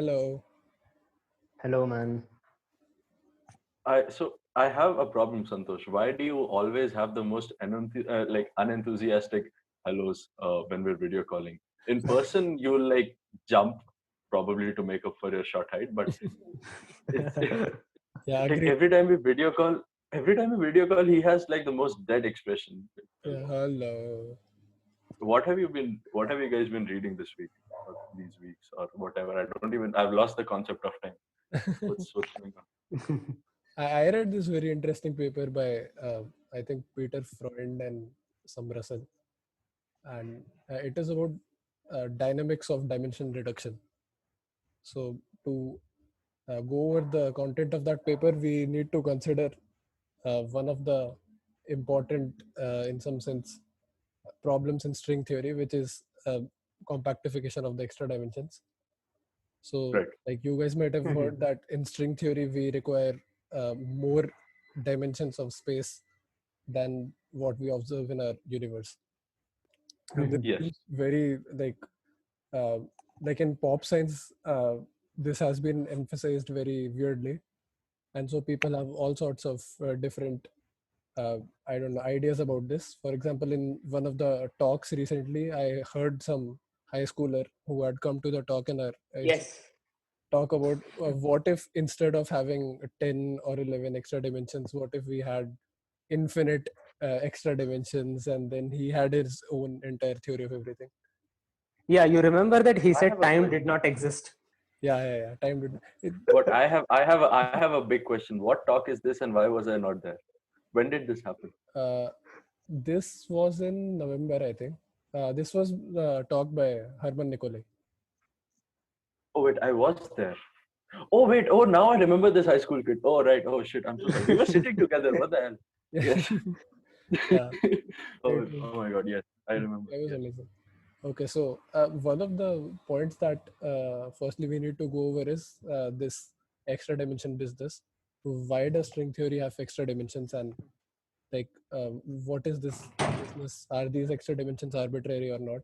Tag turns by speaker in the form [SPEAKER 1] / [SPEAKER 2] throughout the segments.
[SPEAKER 1] Hello.
[SPEAKER 2] Hello, man.
[SPEAKER 3] I have a problem, Santosh. Why do you always have the most unenthusiastic hellos when we're video calling? In person, you'll like jump probably to make up for your short height, but it's
[SPEAKER 1] Yeah,
[SPEAKER 3] like
[SPEAKER 1] agree.
[SPEAKER 3] every time we video call, he has like the most dead expression.
[SPEAKER 1] Yeah, hello.
[SPEAKER 3] What have you guys been reading this week or these weeks or whatever? I've lost the concept of time. What's going on?
[SPEAKER 1] I read this very interesting paper by I think Peter Freund and some Russell, and it is about dynamics of dimension reduction. So to go over the content of that paper, we need to consider one of the important, in some sense, problems in string theory, which is compactification of the extra dimensions. So,
[SPEAKER 3] Right.
[SPEAKER 1] like you guys might have heard that in string theory, we require more dimensions of space than what we observe in our universe. And this
[SPEAKER 3] Yes.
[SPEAKER 1] is very uh, like in pop science, this has been emphasized very weirdly, and so people have all sorts of different I don't know ideas about this. For example, in one of the talks recently, I heard some high schooler who had come to the talk in our
[SPEAKER 2] Yes.
[SPEAKER 1] talk about what if instead of having 10 or 11 extra dimensions, what if we had infinite extra dimensions, and then he had his own entire theory of everything.
[SPEAKER 2] Yeah, you remember that he
[SPEAKER 3] I have
[SPEAKER 2] said
[SPEAKER 3] a
[SPEAKER 2] time did
[SPEAKER 3] question.
[SPEAKER 2] not exist.
[SPEAKER 1] Yeah, time did it,
[SPEAKER 3] But I have a big question. What talk is this, and why was I not there? When did this happen?
[SPEAKER 1] uh, this was in November, I think. This was talk by Herman Nicolai.
[SPEAKER 3] Oh wait, I was there. Oh wait, oh now I remember this high school kid. Oh right, oh shit, I'm so sorry. We were sitting together. What the hell? Yes.
[SPEAKER 1] Yeah,
[SPEAKER 3] Oh,
[SPEAKER 1] it was,
[SPEAKER 3] oh my god, yes, I remember.
[SPEAKER 1] it was
[SPEAKER 3] Yes.
[SPEAKER 1] amazing. Okay, so one of the points that firstly we need to go over is this extra dimension business. Why does string theory have extra dimensions, and like what is this business? Are these extra dimensions arbitrary or not?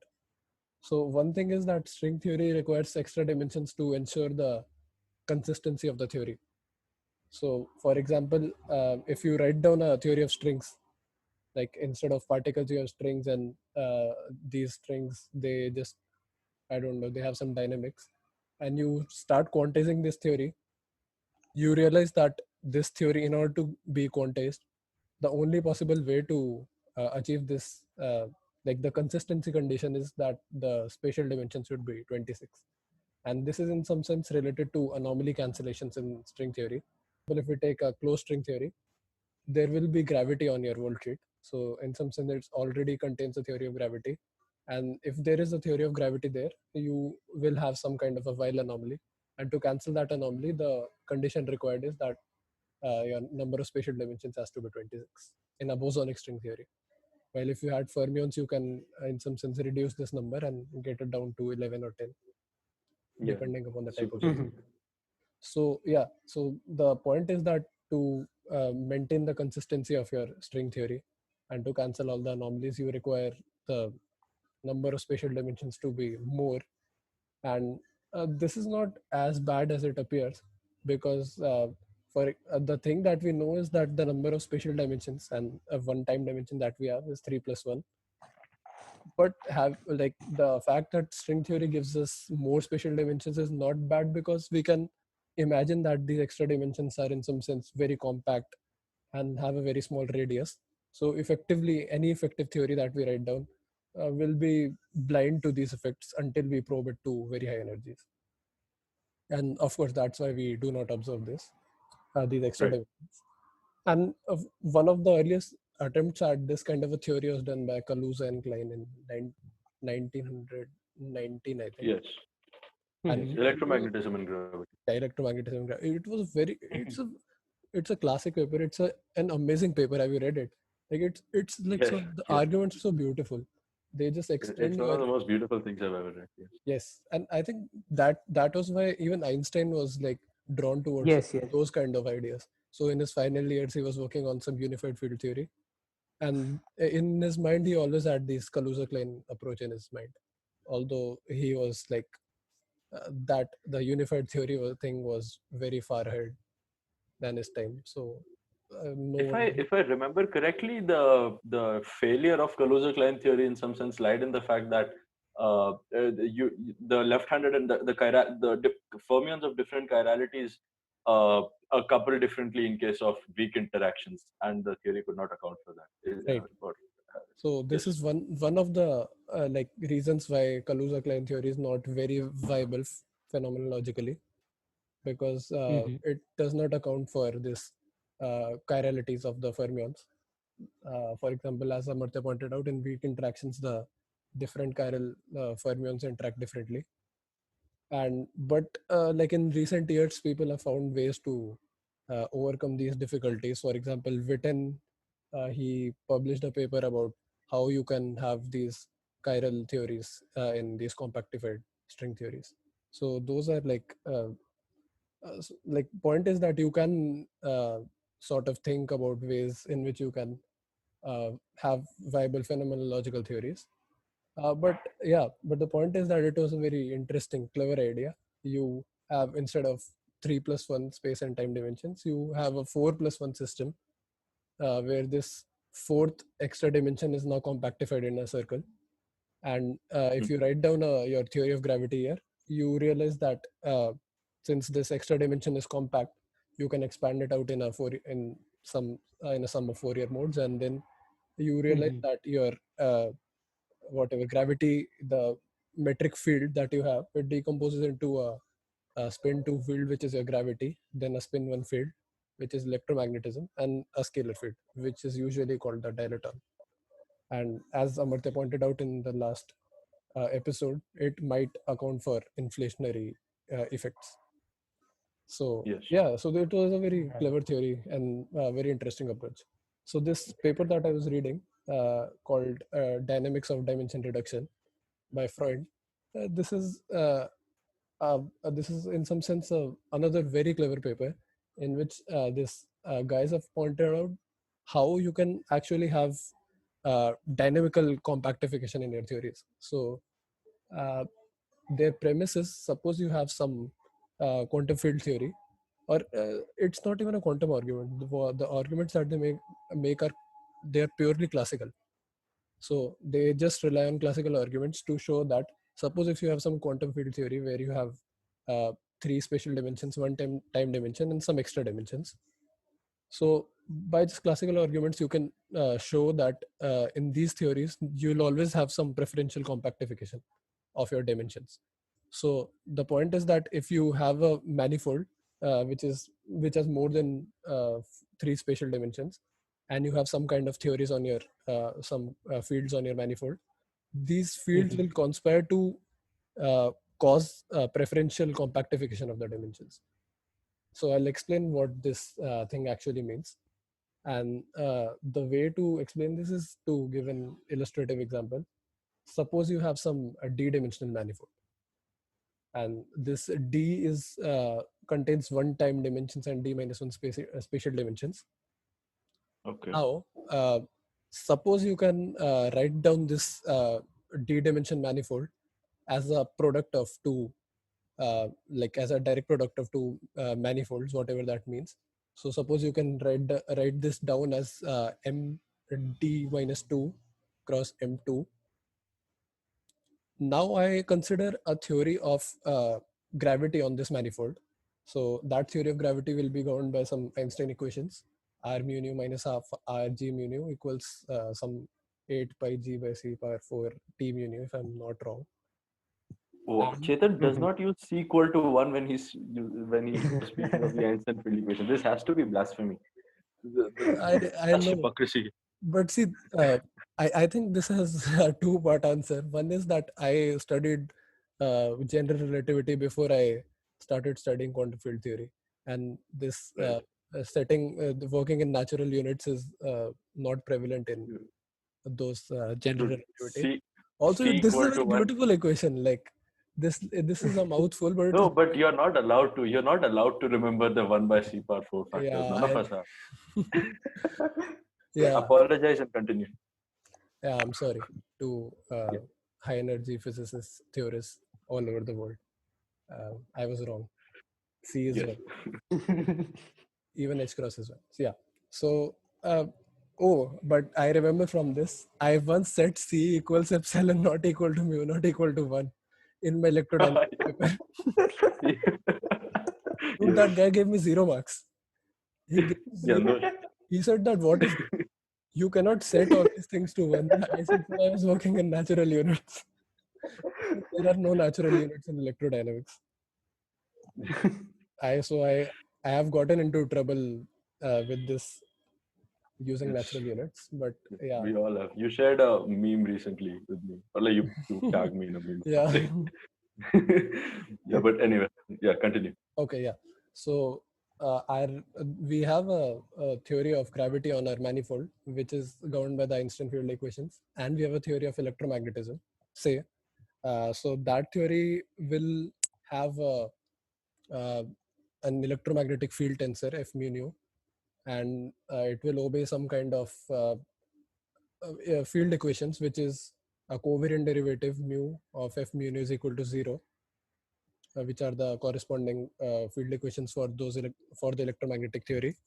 [SPEAKER 1] So one thing is that string theory requires extra dimensions to ensure the consistency of the theory. So for example, if you write down a theory of strings, like instead of particles you have strings, and these strings, they just, I don't know, they have some dynamics, and you start quantizing this theory, you realize that this theory, in order to be quantized, the only possible way to achieve this, like the consistency condition, is that the spatial dimension should be 26. And this is in some sense related to anomaly cancellations in string theory. But if we take a closed string theory, there will be gravity on your voltsheet. So in some sense, it already contains a theory of gravity. And if there is a theory of gravity there, you will have some kind of a Weyl anomaly. And to cancel that anomaly, the condition required is that your number of spatial dimensions has to be 26 in a bosonic string theory. While if you had fermions, you can, in some sense, reduce this number and get it down to 11 or 10,
[SPEAKER 3] Yeah.
[SPEAKER 1] depending upon the type
[SPEAKER 3] Super
[SPEAKER 1] of
[SPEAKER 3] simple.
[SPEAKER 1] string. So yeah, so the point is that to maintain the consistency of your string theory and to cancel all the anomalies, you require the number of spatial dimensions to be more. And this is not as bad as it appears, because for the thing that we know is that the number of spatial dimensions and a one-time dimension that we have is 3 plus 1. But have like the fact that string theory gives us more spatial dimensions is not bad, because we can imagine that these extra dimensions are in some sense very compact and have a very small radius. So effectively, any effective theory that we write down will be blind to these effects until we probe it to very high energies. And of course, that's why we do not observe this, these extra
[SPEAKER 3] Right.
[SPEAKER 1] dimensions. And one of the earliest attempts at this kind of a theory was done by Kaluza and Klein in 1919, I think.
[SPEAKER 3] Yes.
[SPEAKER 1] And
[SPEAKER 3] Yes.
[SPEAKER 1] it was
[SPEAKER 3] Electromagnetism and gravity.
[SPEAKER 1] electromagnetism. It was very, it's a classic paper. It's an amazing paper. Have you read it? Like it's like,
[SPEAKER 3] Yes.
[SPEAKER 1] so the
[SPEAKER 3] Yes.
[SPEAKER 1] arguments are so beautiful. They just
[SPEAKER 3] It's
[SPEAKER 1] extend
[SPEAKER 3] one of
[SPEAKER 1] your,
[SPEAKER 3] the most beautiful things I've ever read. Yes.
[SPEAKER 1] yes. And I think that was why even Einstein was like drawn towards
[SPEAKER 2] Yes, yes.
[SPEAKER 1] those kind of ideas. So in his final years, he was working on some unified field theory, and in his mind, he always had this Kaluza-Klein approach in his mind. Although he was like that the unified theory thing was very far ahead than his time. So no
[SPEAKER 3] If I
[SPEAKER 1] one.
[SPEAKER 3] if I remember correctly, the failure of Kaluza-Klein theory in some sense lied in the fact that the left-handed and the fermions of different chiralities uh, are coupled differently in case of weak interactions, and the theory could not account for that.
[SPEAKER 1] Right. So this
[SPEAKER 3] Yes.
[SPEAKER 1] is one of the like reasons why Kaluza-Klein theory is not very viable phenomenologically, because it does not account for this chiralities of the fermions. For example, as Amartya pointed out, in weak interactions, the different chiral fermions interact differently. But like in recent years, people have found ways to overcome these difficulties. For example, Witten, he published a paper about how you can have these chiral theories in these compactified string theories. So those are like point is that you can sort of think about ways in which you can have viable phenomenological theories. But the point is that it was a very interesting, clever idea. You have, instead of 3+1 space and time dimensions, you have a 4+1 system where this fourth extra dimension is now compactified in a circle. And if you write down your theory of gravity here, you realize that since this extra dimension is compact, you can expand it out in a in a sum of Fourier modes, and then you realize that your whatever gravity, the metric field that you have, it decomposes into a spin 2 field, which is your gravity, then a spin 1 field, which is electromagnetism, and a scalar field, which is usually called the dilaton. And as Amartya pointed out in the last episode, it might account for inflationary effects. So
[SPEAKER 3] Yes.
[SPEAKER 1] so it was a very clever theory and very interesting approach. So this paper that I was reading, called Dynamics of Dimension Reduction by Freud, this is in some sense another very clever paper in which this guys have pointed out how you can actually have dynamical compactification in your theories. So uh, their premise is, suppose you have some quantum field theory, or it's not even a quantum argument. The arguments that they make are, they're purely classical. So they just rely on classical arguments to show that, suppose if you have some quantum field theory where you have three spatial dimensions, one time dimension, and some extra dimensions. So by just classical arguments, you can show that in these theories, you'll always have some preferential compactification of your dimensions. So the point is that if you have a manifold which has more than three spatial dimensions, and you have some kind of theories on your some fields on your manifold, these fields will conspire to cause preferential compactification of the dimensions. So I'll explain what this thing actually means. And the way to explain this is to give an illustrative example. Suppose you have some d-dimensional manifold, and this d is contains one time dimensions and d minus one spatial dimensions.
[SPEAKER 3] Okay.
[SPEAKER 1] Now, suppose you can write down this d-dimension manifold as a product of two, like as a direct product of two manifolds, whatever that means. So suppose you can write this down as m d minus 2 cross m2. Now I consider a theory of gravity on this manifold. So that theory of gravity will be governed by some Einstein equations. R mu nu minus half R g mu nu equals some 8 pi g by c power 4 t mu nu, if I'm not wrong.
[SPEAKER 3] Oh, Chetan does not use c equal to 1 when he's speaking of the Einstein field equation. This has to be blasphemy.
[SPEAKER 1] I
[SPEAKER 3] Such
[SPEAKER 1] know,
[SPEAKER 3] hypocrisy.
[SPEAKER 1] but see, I think this has a two-part answer. One is that I studied general relativity before I started studying quantum field theory, and this
[SPEAKER 3] Right.
[SPEAKER 1] working in natural units is not prevalent in those general
[SPEAKER 3] Dude,
[SPEAKER 1] relativity.
[SPEAKER 3] c
[SPEAKER 1] Also,
[SPEAKER 3] c
[SPEAKER 1] this is a
[SPEAKER 3] equal
[SPEAKER 1] very
[SPEAKER 3] to 1.
[SPEAKER 1] beautiful equation. Like this is a mouthful, but it
[SPEAKER 3] No,
[SPEAKER 1] is,
[SPEAKER 3] but you're not allowed to. You're not allowed to remember the 1 by c power 4 factors.
[SPEAKER 1] yeah,
[SPEAKER 3] None of us are.
[SPEAKER 1] yeah,
[SPEAKER 3] Apologize and continue.
[SPEAKER 1] yeah. I'm sorry to high energy physicists, theorists all over the world. I was wrong. C is
[SPEAKER 3] Yes.
[SPEAKER 1] 1. Even H cross is 1. So, yeah. So, but I remember from this, I once set C equals epsilon not equal to mu not equal to 1 in my electrodynamics paper. Dude, that guy gave me 0 marks. He gave me
[SPEAKER 3] Yeah,
[SPEAKER 1] 0.
[SPEAKER 3] no.
[SPEAKER 1] He said that what if you cannot set all these things to 1? I said, so I was working in natural units. There are no natural units in electrodynamics. I have gotten into trouble with this using
[SPEAKER 3] Yes.
[SPEAKER 1] natural units, but yeah.
[SPEAKER 3] We all have. You shared a meme recently with me, or like you tagged me in a meme.
[SPEAKER 1] Yeah.
[SPEAKER 3] Yeah, but anyway, yeah, continue.
[SPEAKER 1] Okay, yeah. So we have a theory of gravity on our manifold, which is governed by the Einstein field equations, and we have a theory of electromagnetism. Say, so that theory will have an electromagnetic field tensor F mu nu, and it will obey some kind of field equations, which is a covariant derivative mu of F mu nu is equal to 0, which are the corresponding field equations for for the electromagnetic theory.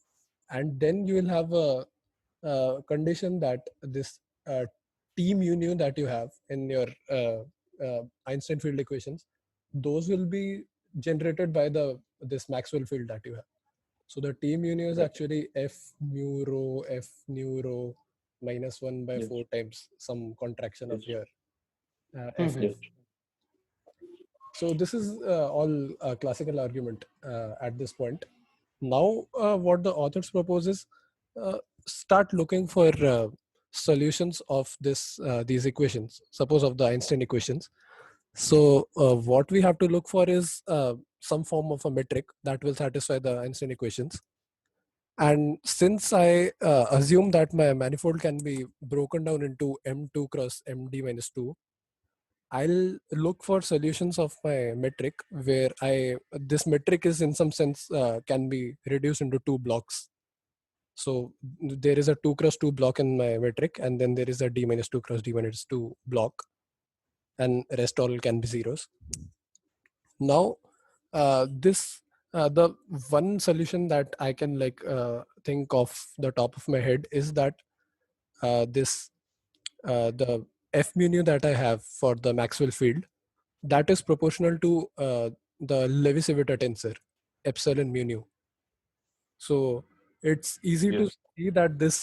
[SPEAKER 1] And then you will have a condition that this T mu nu that you have in your Einstein field equations, those will be generated by this Maxwell field that you have. So the T mu nu is actually F mu rho F nu rho minus 1 by
[SPEAKER 3] Yes.
[SPEAKER 1] 4 times some contraction of
[SPEAKER 3] Yes.
[SPEAKER 1] your
[SPEAKER 2] Mhm.
[SPEAKER 1] FF.
[SPEAKER 3] Yes.
[SPEAKER 1] So this is all a classical argument at this point. Now, what the authors propose is start looking for solutions of these equations. Suppose of the Einstein equations. So what we have to look for is some form of a metric that will satisfy the Einstein equations. And since I assume that my manifold can be broken down into M2 cross MD minus 2, I'll look for solutions of my metric where this metric is in some sense can be reduced into 2 blocks. So there is a 2 cross 2 block in my metric, and then there is a D minus 2 cross D minus 2 block, and rest all can be zeros. Now, the one solution that I can think of the top of my head is that the F mu nu that I have for the Maxwell field, that is proportional to the Levi-Civita tensor epsilon mu nu. So it's easy to
[SPEAKER 3] Yes.
[SPEAKER 1] see that this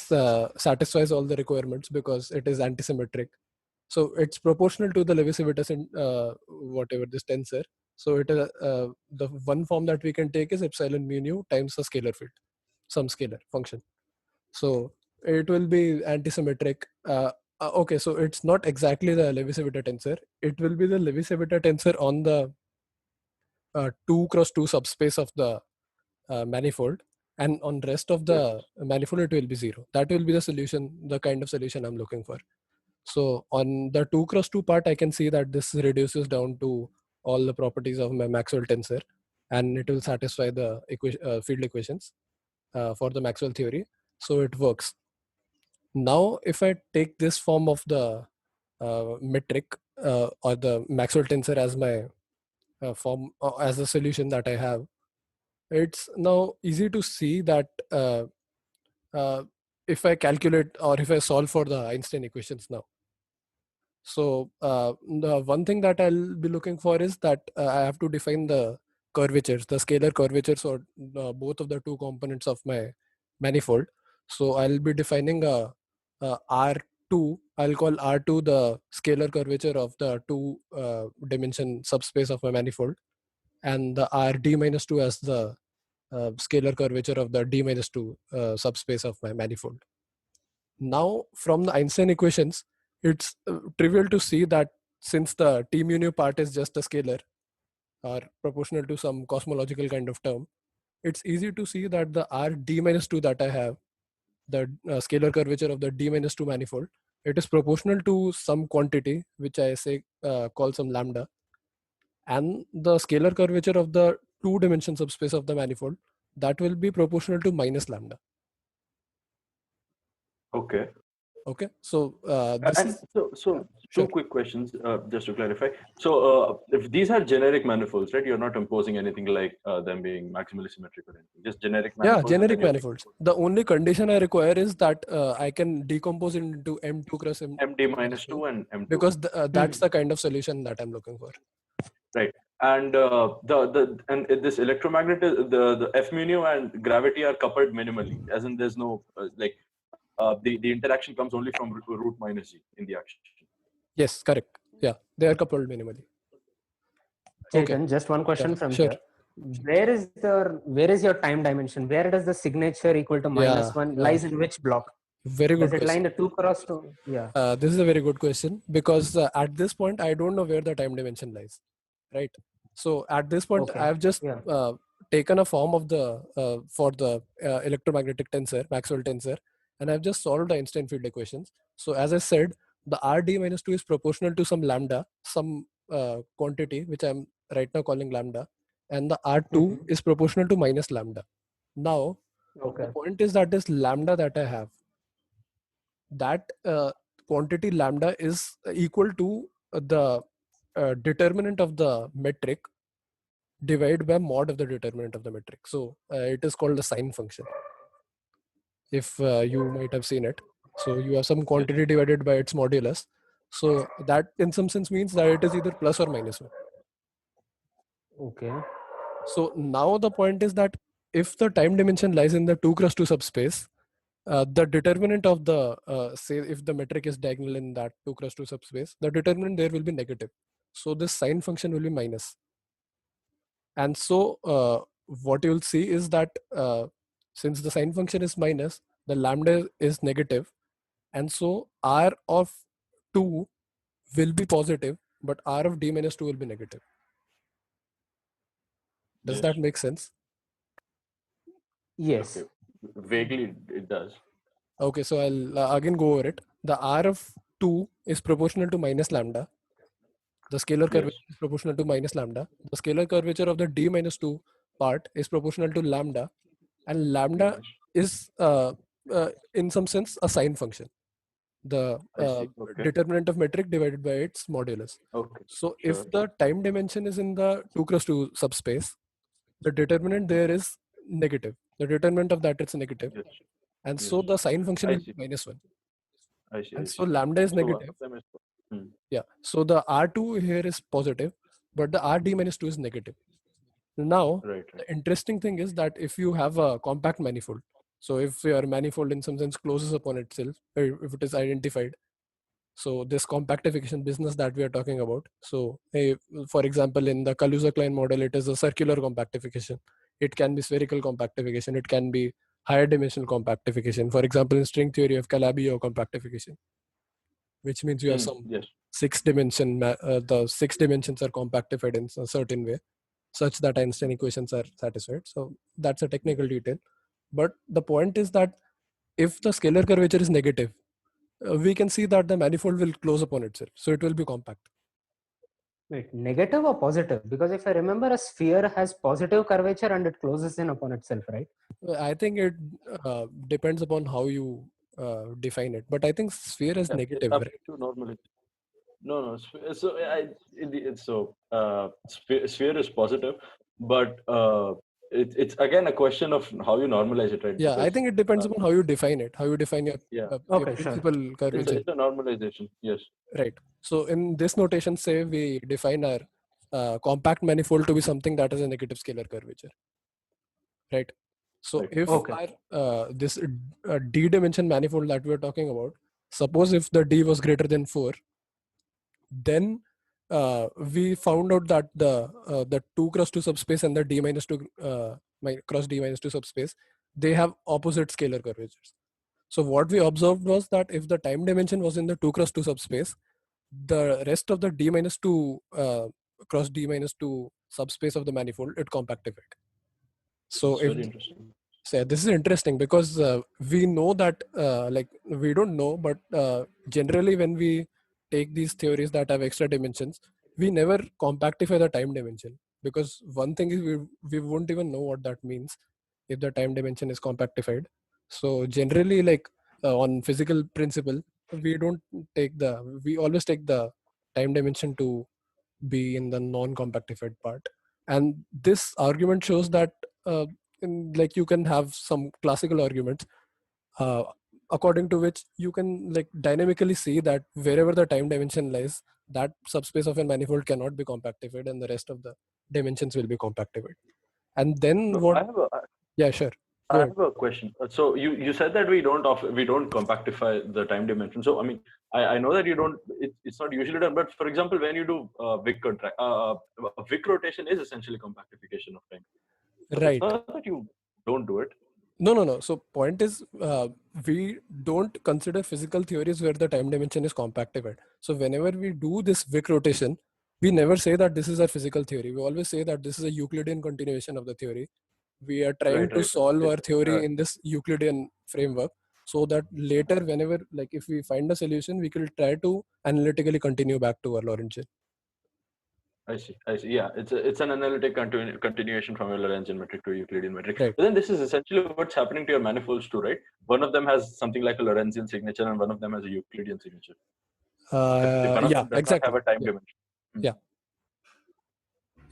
[SPEAKER 1] satisfies all the requirements because it is antisymmetric. So it's proportional to the Levi-Civita whatever this tensor. So it the one form that we can take is epsilon mu nu times the scalar field, some scalar function. So it will be antisymmetric. Okay, so it's not exactly the Levi-Civita tensor. It will be the Levi-Civita tensor on the 2 cross 2 subspace of the manifold, and on rest of the manifold it will be 0. That will be the solution, the kind of solution I'm looking for. So on the 2 cross 2 part, I can see that this reduces down to all the properties of my Maxwell tensor, and it will satisfy the field equations for the Maxwell theory. So it works. Now, if I take this form of the metric or the Maxwell tensor as my form as a solution that I have, it's now easy to see that if I calculate or if I solve for the Einstein equations now. So the one thing that I'll be looking for is that I have to define the curvatures, the scalar curvatures or both of the two components of my manifold. So I'll be defining a R2. I'll call R2 the scalar curvature of the two dimension subspace of my manifold, and the RD minus 2 as the scalar curvature of the D minus 2 subspace of my manifold. Now, from the Einstein equations, it's trivial to see that since the T mu nu part is just a scalar or proportional to some cosmological kind of term, it's easy to see that the R D minus 2 that I have, the scalar curvature of the D minus 2 manifold, it is proportional to some quantity, which I say call some lambda. And the scalar curvature of the two dimension subspace of the manifold, that will be proportional to minus lambda.
[SPEAKER 3] Okay.
[SPEAKER 1] Okay, so this
[SPEAKER 3] And
[SPEAKER 1] is
[SPEAKER 3] so two
[SPEAKER 1] sure.
[SPEAKER 3] quick questions, just to clarify. So, if these are generic manifolds, right? You're not imposing anything like them being maximally symmetric or anything. Just generic
[SPEAKER 1] Yeah,
[SPEAKER 3] manifolds, and then
[SPEAKER 1] generic
[SPEAKER 3] you're taking
[SPEAKER 1] manifolds. The only condition I require is that I can decompose it into M2 cross
[SPEAKER 3] MD
[SPEAKER 1] minus
[SPEAKER 3] minus
[SPEAKER 1] 2
[SPEAKER 3] two and M2,
[SPEAKER 1] because that's
[SPEAKER 2] Mhm.
[SPEAKER 1] the kind of solution that I'm looking for.
[SPEAKER 3] right? And this electromagnet, the F mu and gravity are coupled minimally, as in there's no the interaction comes only from root minus G in the action.
[SPEAKER 1] Yes, correct. Yeah, they are coupled minimally. Okay.
[SPEAKER 2] Chetan, just one question
[SPEAKER 1] Yeah,
[SPEAKER 2] from
[SPEAKER 1] sure.
[SPEAKER 2] here. Where is your time dimension? Where does the signature equal to
[SPEAKER 1] Yeah,
[SPEAKER 2] -1
[SPEAKER 1] yeah.
[SPEAKER 2] lies in which block?
[SPEAKER 1] Very
[SPEAKER 2] Does
[SPEAKER 1] good
[SPEAKER 2] it lie in
[SPEAKER 1] question.
[SPEAKER 2] the 2 cross 2? Yeah.
[SPEAKER 1] This is a very good question because at this point I don't know where the time dimension lies, right? So at this point
[SPEAKER 2] Okay.
[SPEAKER 1] I've just
[SPEAKER 2] Yeah.
[SPEAKER 1] taken a form of the for the electromagnetic tensor, Maxwell tensor, and I've just solved the Einstein field equations. So as I said, the RD minus 2 is proportional to some lambda, some quantity which I'm right now calling lambda, and the R2
[SPEAKER 2] Mhm.
[SPEAKER 1] is proportional to minus lambda. Now the
[SPEAKER 2] Okay.
[SPEAKER 1] point is that this lambda that I have, that quantity lambda is equal to the determinant of the metric divided by mod of the determinant of the metric. So it is called the sine function. If you might have seen it. So you have some quantity divided by its modulus. So that in some sense means that it is either plus or minus 1.
[SPEAKER 2] Okay.
[SPEAKER 1] So now the point is that if the time dimension lies in the 2 cross 2 subspace, the determinant of the say if the metric is diagonal in that 2 cross 2 subspace, the determinant there will be negative. So this sine function will be minus. And so what you'll see is that since the sine function is minus, the lambda is negative, and so r of 2 will be positive, but r of d minus 2 will be negative. Does
[SPEAKER 3] Yes.
[SPEAKER 1] that make sense?
[SPEAKER 2] Yes.
[SPEAKER 3] Okay. Vaguely, it does.
[SPEAKER 1] Okay, so I'll again go over it. The r of 2 is proportional to minus lambda. The scalar
[SPEAKER 3] Yes.
[SPEAKER 1] curvature is proportional to minus lambda. The scalar curvature of the d minus 2 part is proportional to lambda, and lambda
[SPEAKER 3] Yes.
[SPEAKER 1] is in some sense a sine function, the
[SPEAKER 3] I see. Okay.
[SPEAKER 1] determinant of metric divided by its modulus.
[SPEAKER 3] Okay.
[SPEAKER 1] So if
[SPEAKER 3] Sure.
[SPEAKER 1] the time dimension is in the 2 cross 2 subspace, the determinant there is negative. The determinant of that is negative,
[SPEAKER 3] Yes.
[SPEAKER 1] and
[SPEAKER 3] Yes.
[SPEAKER 1] so the sine function
[SPEAKER 3] I
[SPEAKER 1] will be
[SPEAKER 3] see.
[SPEAKER 1] minus 1.
[SPEAKER 3] I see. I
[SPEAKER 1] And so
[SPEAKER 3] see.
[SPEAKER 1] lambda is
[SPEAKER 3] So one
[SPEAKER 1] negative.
[SPEAKER 3] of them is. Hmm.
[SPEAKER 1] Yeah. So the R2 here is positive, but the RD minus 2 is negative. Now,
[SPEAKER 3] Right. Right.
[SPEAKER 1] the interesting thing is that if you have a compact manifold, so if your manifold in some sense closes upon itself, or if it is identified, so this compactification business that we are talking about. So, for example, in the Kaluza-Klein model, it is a circular compactification. It can be spherical compactification. It can be higher dimensional compactification. For example, in string theory of Calabi-Yau compactification, which means you have some
[SPEAKER 3] Yes.
[SPEAKER 1] 6 dimension, the 6 dimensions are compactified in a certain way such that Einstein equations are satisfied. So that's a technical detail. But the point is that if the scalar curvature is negative, we can see that the manifold will close upon itself. So it will be compact.
[SPEAKER 2] Wait, negative or positive? Because if I remember, a sphere has positive curvature and it closes in upon itself, right?
[SPEAKER 1] I think it depends upon how you define it. But I think sphere is
[SPEAKER 3] Yeah.
[SPEAKER 1] negative,
[SPEAKER 3] Up
[SPEAKER 1] right?
[SPEAKER 3] to normally. No. So it's so sphere is positive, but it's again a question of how you normalize it, right?
[SPEAKER 1] Yeah, I
[SPEAKER 3] Because
[SPEAKER 1] think it depends upon how you define it, how you define
[SPEAKER 3] yeah,
[SPEAKER 1] your
[SPEAKER 2] Okay, sure.
[SPEAKER 1] principal curvature.
[SPEAKER 3] it's a normalization. Yes.
[SPEAKER 1] Right. So in this notation, say we define our compact manifold to be something that has a negative scalar curvature, right? So
[SPEAKER 3] Right.
[SPEAKER 1] if
[SPEAKER 2] Okay.
[SPEAKER 1] our this d dimension manifold that we're talking about, suppose if the d was greater than 4, then we found out that the 2 cross 2 subspace and the d minus 2 cross d minus 2 subspace, they have opposite scalar curvatures. So what we observed was that if the time dimension was in the 2 cross 2 subspace, the rest of the d minus 2 cross d minus 2 subspace of the manifold, it compactified. So
[SPEAKER 3] It's
[SPEAKER 1] if
[SPEAKER 3] very interesting.
[SPEAKER 1] so this is interesting because we know that like we don't know, but generally when we take these theories that have extra dimensions, we never compactify the time dimension, because one thing is we won't even know what that means if the time dimension is compactified. So generally, like on physical principle, we always take the time dimension to be in the non-compactified part. And this argument shows that like you can have some classical arguments uh, according to which you can like dynamically see that wherever the time dimension lies, that subspace of a manifold cannot be compactified and the rest of the dimensions will be compactified. And then
[SPEAKER 3] No,
[SPEAKER 1] what? Yeah, sure. Go
[SPEAKER 3] I
[SPEAKER 1] ahead.
[SPEAKER 3] have a question. So you said that we don't compactify the time dimension. So I mean, I know that you don't. It's not usually done. But for example, when you do Wick rotation is essentially compactification of time. So it's
[SPEAKER 1] Right.
[SPEAKER 3] not that you don't do it.
[SPEAKER 1] No. So point is, we don't consider physical theories where the time dimension is compactified. So whenever we do this Wick rotation, we never say that this is a physical theory. We always say that this is a Euclidean continuation of the theory. We are trying to solve our theory in this Euclidean framework, so that later, whenever, like if we find a solution, we can try to analytically continue back to our Lorentzian.
[SPEAKER 3] I see. Yeah, it's an analytic continuation from a Lorentzian metric to a Euclidean metric.
[SPEAKER 1] Right.
[SPEAKER 3] But then this is essentially what's happening to your manifolds too, right? One of them has something like a Lorentzian signature, and one of them has a Euclidean signature. If one of them does not have a time dimension.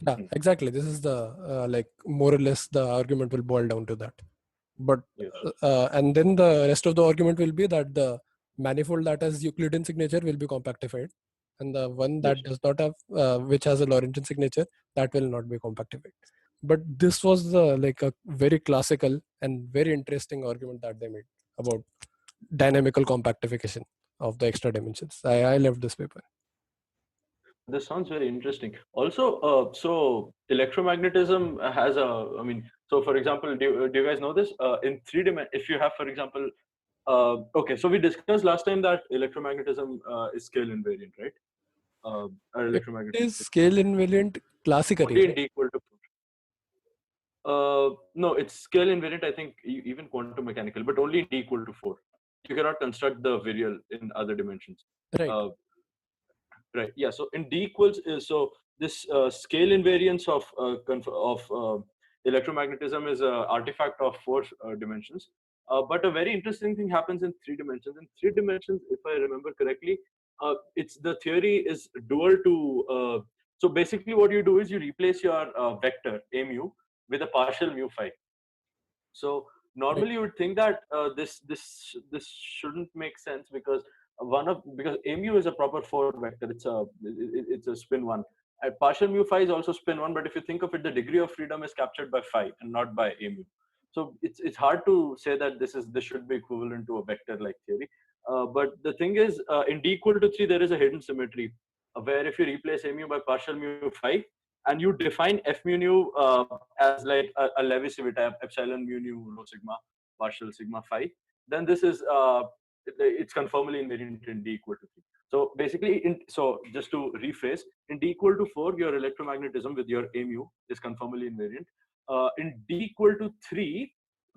[SPEAKER 1] Yeah, exactly. This is the like more or less the argument will boil down to that. But and then the rest of the argument will be that the manifold that has Euclidean signature will be compactified, and the one that does not have, which has a Lorentzian signature, that will not be compactified. But this was the like a very classical and very interesting argument that they made about dynamical compactification of the extra dimensions. I loved this paper.
[SPEAKER 3] This sounds very interesting. Also, so electromagnetism has a, I mean, so for example, do you guys know this? In 3D, if you have, for example, okay, so we discussed last time that electromagnetism is scale invariant, right?
[SPEAKER 1] It is scale invariant classically.
[SPEAKER 3] Only in D equal to 4. No, it's scale invariant, I think, even quantum mechanical, but only in D equal to 4. You cannot construct the virial in other dimensions.
[SPEAKER 1] Right.
[SPEAKER 3] Right. Yeah. So in D equals so this scale invariance of electromagnetism is an artifact of 4 dimensions. But a very interesting thing happens in 3 dimensions. In 3 dimensions, if I remember correctly, it's the theory is dual to. So basically, what you do is you replace your vector a mu with a partial mu phi. So normally you would think that this shouldn't make sense because because mu is a proper 4 vector. It's a spin 1. And partial mu phi is also spin 1, but if you think of it, the degree of freedom is captured by phi and not by mu. So it's hard to say that this should be equivalent to a vector like theory. But the thing is, in D equal to 3, there is a hidden symmetry where if you replace mu by partial mu phi, and you define f mu nu as like a Levi-Civita epsilon mu nu rho sigma partial sigma phi, then this is it's conformally invariant in D equal to 3. So basically, so just to rephrase, in D equal to 4, your electromagnetism with your a mu is conformally invariant. In D equal to 3,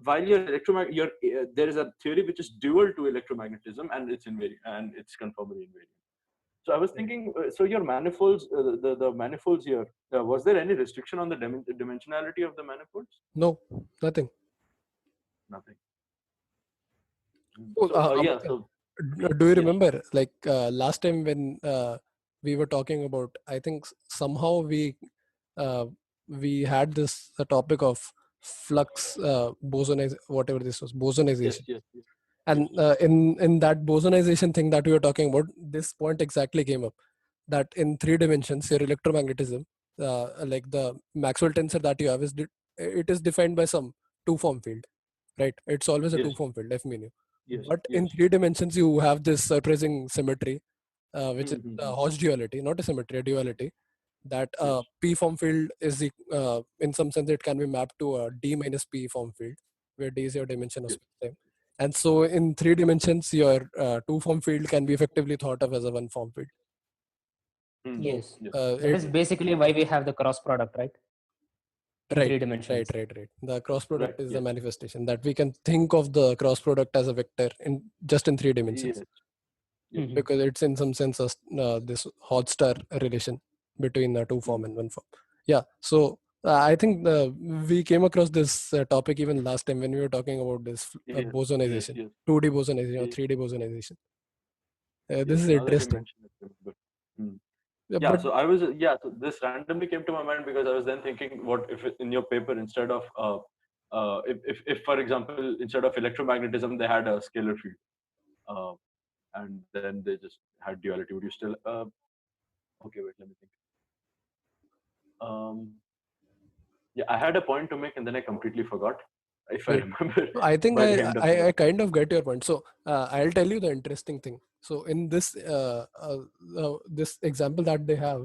[SPEAKER 3] while your there is a theory which is dual to electromagnetism, and it's invariant and it's conformally invariant. So I was thinking, so your manifolds, the manifolds here, was there any restriction on the dimensionality of the manifolds?
[SPEAKER 1] No, nothing.
[SPEAKER 3] Nothing.
[SPEAKER 1] Do you remember, like last time when we were talking about, I think somehow we had this topic of flux whatever this was, bosonization.
[SPEAKER 3] Yes.
[SPEAKER 1] And in that bosonization thing that we were talking about, this point exactly came up, that in 3 dimensions, your electromagnetism, like the Maxwell tensor that you have, it is defined by some 2-form field, right? It's always a 2-form field, F mu nu. But in 3 dimensions, you have this surprising symmetry, which is a Hodge duality, not a symmetry, a duality. That P form field is in some sense it can be mapped to a D minus P form field, where D is your dimension of space-time. And so in 3 dimensions, your 2-form field can be effectively thought of as a 1-form field.
[SPEAKER 2] Yes. That is basically why we have the cross product, right? In 3 dimensions.
[SPEAKER 1] Right. The cross product is the manifestation that we can think of the cross product as a vector just in 3 dimensions. Because it's in some sense this Hodge-star relation between the 2-form and 1-form. Yeah. So I think we came across this topic even last time when we were talking about this bosonization, 2D bosonization or 3D bosonization. This is
[SPEAKER 3] Now that you
[SPEAKER 1] interesting.
[SPEAKER 3] mention it, remember. Hmm.
[SPEAKER 1] Yeah,
[SPEAKER 3] Yeah,
[SPEAKER 1] but
[SPEAKER 3] so so this randomly came to my mind because I was then thinking, what if in your paper, instead of if for example, instead of electromagnetism they had a scalar field, uh, and then they just had duality, would you still okay, wait, let me think. um yeah, I had a point to make and then I completely forgot, if I
[SPEAKER 1] wait.
[SPEAKER 3] remember
[SPEAKER 1] So I think
[SPEAKER 3] by the end of
[SPEAKER 1] I
[SPEAKER 3] the
[SPEAKER 1] kind of get your point. So I'll tell you the interesting thing. So in this this example that they have,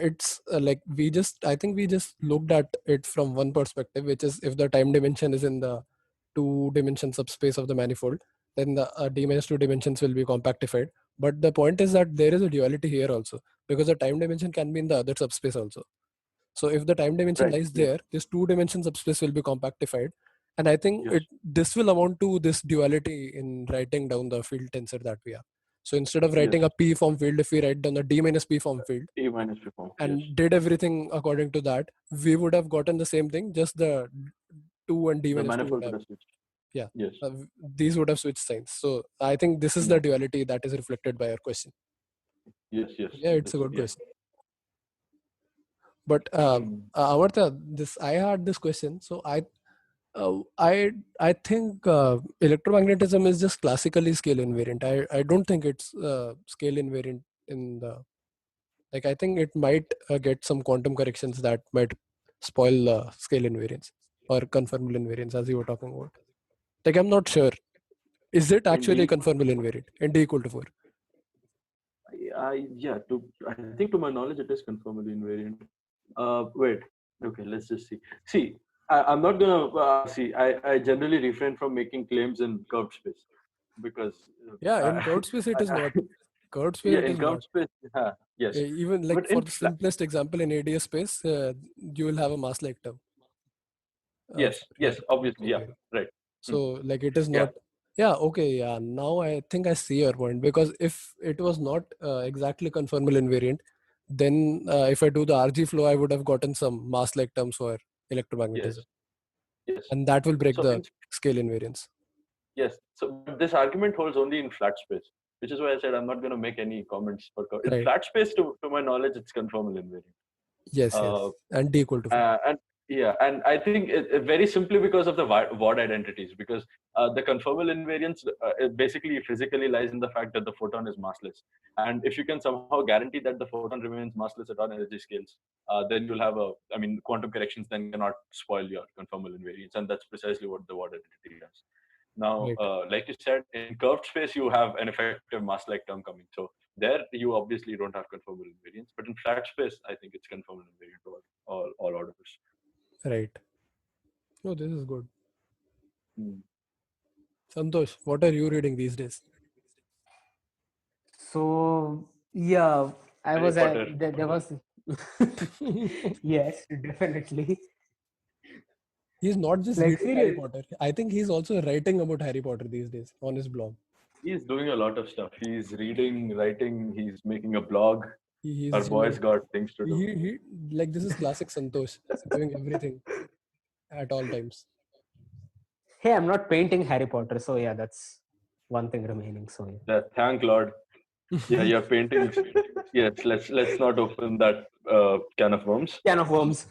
[SPEAKER 1] it's like I think we just looked at it from one perspective, which is if the time dimension is in the 2-dimension subspace of the manifold, then the d minus 2 dimensions will be compactified. But the point is that there is a duality here also, because the time dimension can be in the other subspace also. So if the time dimension
[SPEAKER 3] right.
[SPEAKER 1] lies
[SPEAKER 3] Yes.
[SPEAKER 1] there, this 2-dimension subspace will be compactified. And I think
[SPEAKER 3] Yes.
[SPEAKER 1] this will amount to this duality in writing down the field tensor that we have. So instead of writing
[SPEAKER 3] Yes.
[SPEAKER 1] a p form field, if we write down the d minus p form field
[SPEAKER 3] E minus p form. Yes.
[SPEAKER 1] and did everything according to that, we would have gotten the same thing. Just the 2 and d
[SPEAKER 3] The
[SPEAKER 1] minus 2 would
[SPEAKER 3] manifold would
[SPEAKER 1] have,
[SPEAKER 3] have switched.
[SPEAKER 1] yeah,
[SPEAKER 3] Yes.
[SPEAKER 1] these would have switched signs. So I think this is the duality that is reflected by your question.
[SPEAKER 3] Yes. Yes.
[SPEAKER 1] Yeah, it's a good
[SPEAKER 3] Yeah.
[SPEAKER 1] question. But Amartya, I had this question. So I think electromagnetism is just classically scale invariant. I don't think it's scale invariant in the, like, I think it might get some quantum corrections that might spoil scale invariance or conformal invariance, as you were talking about. Like, I'm not sure. Is it actually conformal invariant in d equal to 4?
[SPEAKER 3] Yeah, I think to my knowledge it is conformally invariant. Wait, okay, let's just see. See, I'm not gonna see. I generally refrain from making claims in curved space because
[SPEAKER 1] Yeah, in curved space it is not. Curved space
[SPEAKER 3] yeah,
[SPEAKER 1] it
[SPEAKER 3] in
[SPEAKER 1] is not.
[SPEAKER 3] curved space, yes,
[SPEAKER 1] Even like
[SPEAKER 3] but
[SPEAKER 1] for
[SPEAKER 3] in
[SPEAKER 1] the simplest example in ADS space, you will have a mass like term.
[SPEAKER 3] yes,
[SPEAKER 1] For
[SPEAKER 3] obviously, yeah,
[SPEAKER 1] your
[SPEAKER 3] right,
[SPEAKER 1] So like it is
[SPEAKER 3] yeah,
[SPEAKER 1] not. Yeah, okay, yeah. Now I think I see your point, because if it was not exactly conformal invariant, then if I do the RG flow, I would have gotten some mass-like terms for
[SPEAKER 3] yes,
[SPEAKER 1] electromagnetism,
[SPEAKER 3] yes.
[SPEAKER 1] and that will break
[SPEAKER 3] So
[SPEAKER 1] the scale invariance.
[SPEAKER 3] yes, so this argument holds only in flat space, which is why I said I'm not going to make any comments for in
[SPEAKER 1] Right.
[SPEAKER 3] flat space. To my knowledge, it's conformal invariant.
[SPEAKER 1] Yes,
[SPEAKER 3] Uh,
[SPEAKER 1] and d equal to 4.
[SPEAKER 3] and yeah, and I think it very simply because of the Ward identities, because the conformal invariance it basically physically lies in the fact that the photon is massless, and if you can somehow guarantee that the photon remains massless at all energy scales, then you'll have quantum corrections then cannot spoil your conformal invariance, and that's precisely what the Ward identity does. Now,
[SPEAKER 1] Right.
[SPEAKER 3] like you said, in curved space you have an effective mass-like term coming, so there you obviously don't have conformal invariance, but in flat space I think it's conformal invariant to all orders.
[SPEAKER 1] Right. Oh, this is good.
[SPEAKER 3] Hmm.
[SPEAKER 1] Santosh, what are you reading these days?
[SPEAKER 2] So yeah, I
[SPEAKER 3] Harry
[SPEAKER 2] was
[SPEAKER 3] Potter.
[SPEAKER 2] there was yes, definitely.
[SPEAKER 1] He's not just
[SPEAKER 2] Like
[SPEAKER 1] reading Harry
[SPEAKER 2] serious.
[SPEAKER 1] Potter. I think he's also writing about Harry Potter these days on his blog.
[SPEAKER 3] He's doing a lot of stuff. He's reading, writing, he's making a blog. Our
[SPEAKER 1] He's
[SPEAKER 3] boy's got things to do.
[SPEAKER 1] he like, this is classic Santosh doing everything at all times.
[SPEAKER 2] Hey, I'm not painting Harry Potter, so yeah, that's one thing remaining. So yeah.
[SPEAKER 3] Thank Lord. Yeah, you're painting. Yes, let's not open that can of worms.
[SPEAKER 2] Can of worms.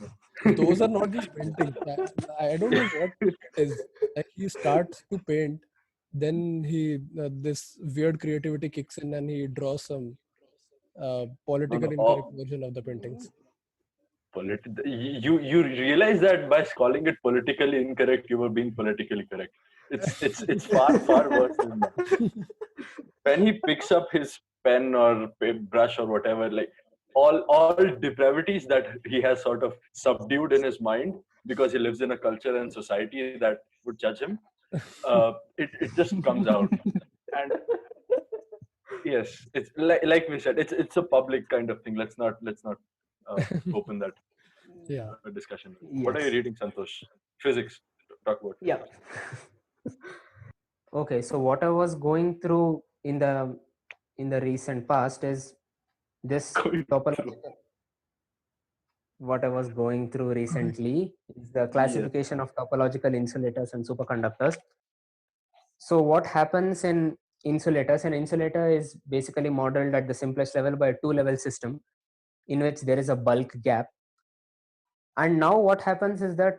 [SPEAKER 1] Those are not just painting. I don't know what it is. Like, he starts to paint, then he this weird creativity kicks in, and he draws some political incorrect version of the paintings.
[SPEAKER 3] You realize that by calling it politically incorrect, you were being politically correct. It's far worse than that. When he picks up his pen or brush or whatever, like all depravities that he has sort of subdued in his mind because he lives in a culture and society that would judge him, it just comes out. And yes, it's like we said, it's a public kind of thing. Let's not open that
[SPEAKER 1] Yeah.
[SPEAKER 3] discussion.
[SPEAKER 2] Yes.
[SPEAKER 3] What are you reading, Santosh? Physics. Talk about.
[SPEAKER 2] Yeah. Okay, so what I was going through in the recent past is this topological. What I was going through recently is the classification of topological insulators and superconductors. So what happens in insulators. An insulator is basically modeled at the simplest level by a 2-level system in which there is a bulk gap. And now what happens is that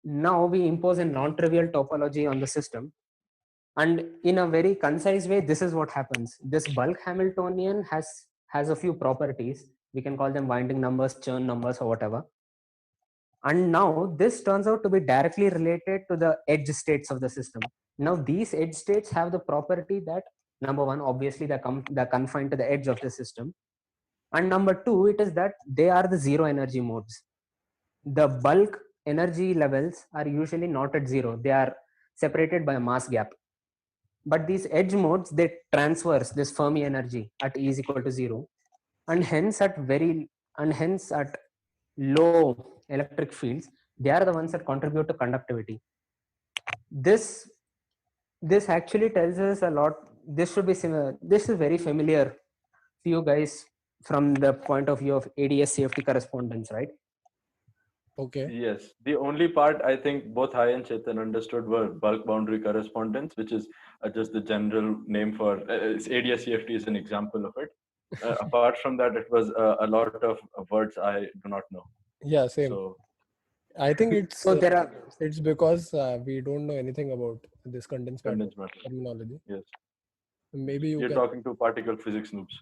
[SPEAKER 2] now we impose a non-trivial topology on the system. And in a very concise way, this is what happens. This bulk Hamiltonian has a few properties. We can call them winding numbers, Chern numbers, or whatever. And now this turns out to be directly related to the edge states of the system. Now these edge states have the property that, number one, obviously they're confined to the edge of the system. And number two, it is that they are the zero energy modes. The bulk energy levels are usually not at zero. They are separated by a mass gap. But these edge modes, they transverse this Fermi energy at E is equal to 0. And hence at low electric fields, they are the ones that contribute to conductivity. This actually tells us a lot. This should be similar. This is very familiar to you guys from the point of view of ADS CFT correspondence, right?
[SPEAKER 1] Okay.
[SPEAKER 3] Yes. The only part I think both I and Chetan understood were bulk boundary correspondence, which is just the general name for ADS CFT is an example of it. Apart from that, it was a lot of words I do not know.
[SPEAKER 1] Yeah, same.
[SPEAKER 3] So
[SPEAKER 1] I think it's
[SPEAKER 2] So there are
[SPEAKER 1] it's because we don't know anything about this condensed matter
[SPEAKER 3] condensed matter.
[SPEAKER 1] terminology.
[SPEAKER 3] Yes.
[SPEAKER 1] Maybe
[SPEAKER 3] You're
[SPEAKER 1] can,
[SPEAKER 3] talking to particle physics noobs.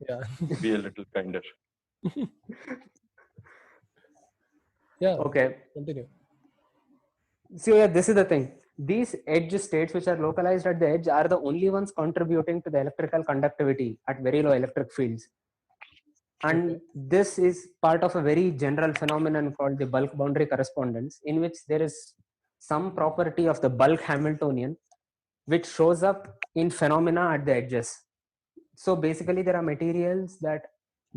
[SPEAKER 1] yeah.
[SPEAKER 3] Be a little kinder.
[SPEAKER 1] Yeah.
[SPEAKER 2] okay.
[SPEAKER 1] Continue.
[SPEAKER 2] So yeah, this is the thing. These edge states which are localized at the edge are the only ones contributing to the electrical conductivity at very low electric fields. And
[SPEAKER 1] Okay.
[SPEAKER 2] this is part of a very general phenomenon called the bulk boundary correspondence, in which there is some property of the bulk Hamiltonian which shows up in phenomena at the edges. So basically there are materials that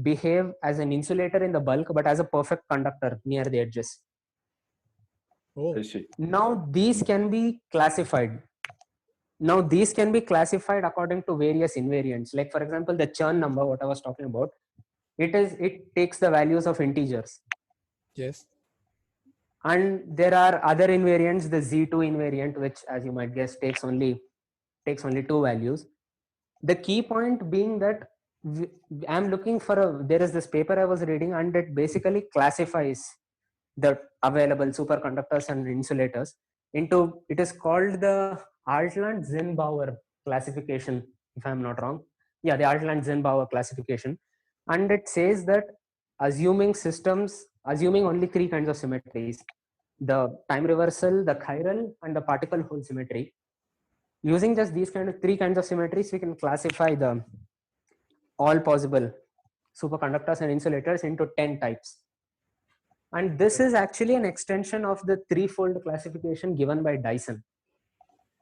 [SPEAKER 2] behave as an insulator in the bulk but as a perfect conductor near the edges.
[SPEAKER 1] Oh,
[SPEAKER 3] I see.
[SPEAKER 2] Now these can be classified. According to various invariants. Like for example, the Chern number, what I was talking about, it takes the values of integers.
[SPEAKER 1] yes.
[SPEAKER 2] And there are other invariants, the Z2 invariant, which as you might guess takes only 2 values. The key point being that I'm looking for there is this paper I was reading, and it basically classifies the available superconductors and insulators into, it is called the Altland-Zinnbauer classification, if I'm not wrong. Yeah, the Altland-Zinnbauer classification. And it says that assuming only 3 kinds of symmetries, the time reversal, the chiral, and the particle hole symmetry. Using just these 3 kinds of symmetries, we can classify the all possible superconductors and insulators into 10 types. And this is actually an extension of the threefold classification given by Dyson.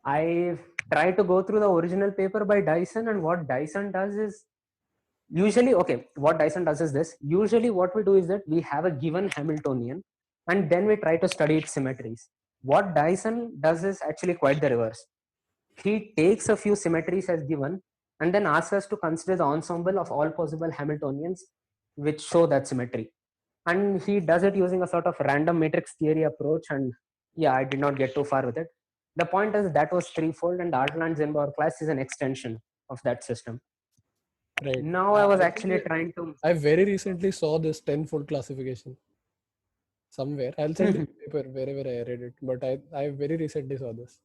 [SPEAKER 2] I tried to go through the original paper by Dyson, and what Dyson does is what Dyson does is this. Usually what we do is that we have a given Hamiltonian and then we try to study its symmetries. What Dyson does is actually quite the reverse. He takes a few symmetries as given and then asks us to consider the ensemble of all possible Hamiltonians which show that symmetry. And he does it using a sort of random matrix theory approach. And yeah, I did not get too far with it. The point is that was threefold, and the Altland-Zinnbauer class is an extension of that system.
[SPEAKER 1] Right.
[SPEAKER 2] Now I was actually trying to.
[SPEAKER 1] I very recently saw this 10-fold classification somewhere. I'll send you the paper wherever I read it, but I very recently saw this.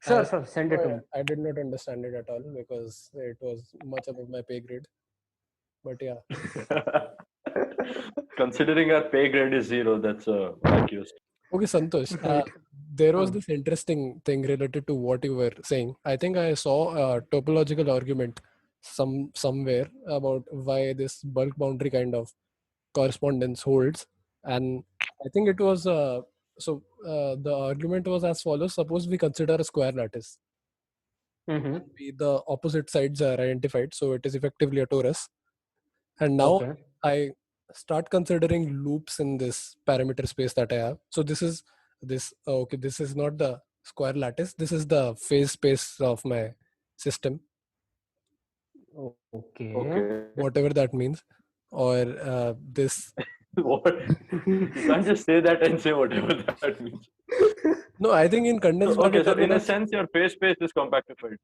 [SPEAKER 2] Sure, send it to me.
[SPEAKER 1] I did not understand it at all because it was much above my pay grade. But yeah.
[SPEAKER 3] Considering our pay grade is 0, that's accurate.
[SPEAKER 1] Okay, Santosh. There was this interesting thing related to what you were saying. I think I saw a topological argument somewhere about why this bulk boundary kind of correspondence holds, and I think it was the argument was as follows: suppose we consider a square lattice. The opposite sides are identified, so it is effectively a torus. And now I start considering loops in this parameter space that I have. So this is not the square lattice. This is the phase space of my system.
[SPEAKER 2] Okay.
[SPEAKER 1] Whatever that means. Or this.
[SPEAKER 3] What? You can't just say that and say whatever that means.
[SPEAKER 1] No, I think in condensed matter.
[SPEAKER 3] So in a sense, your phase space is compactified.